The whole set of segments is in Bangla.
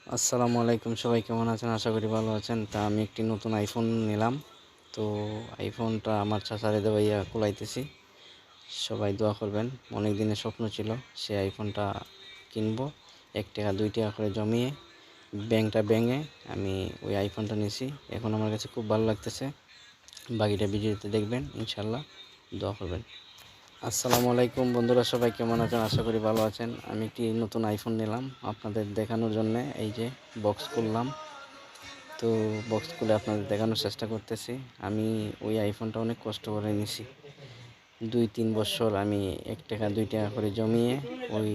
আসসালামু আলাইকুম, সবাই কেমন আছেন? আশা করি ভালো আছেন। তা আমি একটি নতুন আইফোন নিলাম। তো আইফোনটা আমার চাচারে ভাইয়া কুলাইতেছি। সবাই দোয়া করবেন। অনেক দিনের স্বপ্ন ছিল সে আইফোনটা কিনবো। 1 টাকা 2 টাকা করে জমিয়ে ব্যাংকটা ভেঙে আমি ওই আইফোনটা নিছি। এখন আমার কাছে খুব ভালো লাগতেছে। বাকিটা ভিডিওতে দেখবেন ইনশাল্লাহ। দোয়া করবেন। আসসালামু আলাইকুম বন্ধুরা, সবাই কেমন আছেন? আশা করি ভালো আছেন। আমি একটি নতুন আইফোন নিলাম আপনাদের দেখানোর জন্য। এই যে বক্স খুললাম। তো বক্স খুলে আপনাদের দেখানোর চেষ্টা করতেছি। আমি ওই আইফোনটা অনেক কষ্ট করে নিছি। 2-3 বছর আমি 1 টাকা 2 টাকা করে জমিয়ে ওই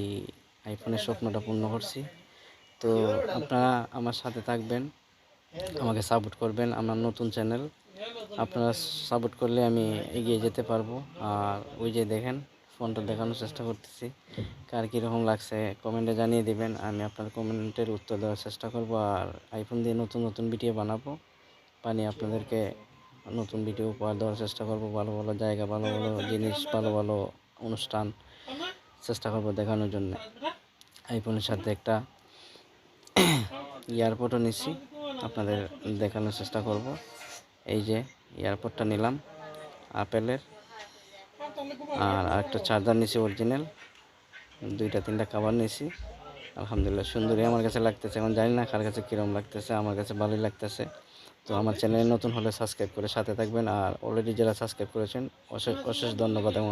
আইফোনের স্বপ্নটা পূর্ণ করছি। তো আপনারা আমার সাথে থাকবেন, আমাকে সাপোর্ট করবেন। আমার নতুন চ্যানেল, আপনারা সাপোর্ট করলে আমি এগিয়ে যেতে পারবো। আর ওই যে দেখেন, ফোনটা দেখানোর চেষ্টা করতেছি। কার কীরকম লাগছে কমেন্টে জানিয়ে দিবেন। আমি আপনার কমেন্টের উত্তর দেওয়ার চেষ্টা করব। আর আইফোন দিয়ে নতুন নতুন ভিডিও বানিয়ে আপনাদেরকে নতুন ভিডিও উপহার দেওয়ার চেষ্টা করব। ভালো ভালো জায়গা, ভালো ভালো জিনিস, ভালো ভালো অনুষ্ঠান চেষ্টা করব দেখানোর জন্য। আইফোনের সাথে একটা এয়ারপডও নিচ্ছি, আপনাদের দেখানোর চেষ্টা করব। এই যে এয়ারপডটা নিলাম আপেলের, আর একটা চার্জার নিছি অরিজিনাল, 2-3টা কভার নিছি। আলহামদুলিল্লাহ সুন্দরই আমার কাছে লাগতেছে। এখন জানি না কার কাছে কীরকম লাগতেছে, আমার কাছে ভালোই লাগতেছে। তো আমার চ্যানেলে নতুন হলে সাবস্ক্রাইব করে সাথে থাকবেন। আর অলরেডি যারা সাবস্ক্রাইব করেছেন অশেষ অশেষ ধন্যবাদ। এবং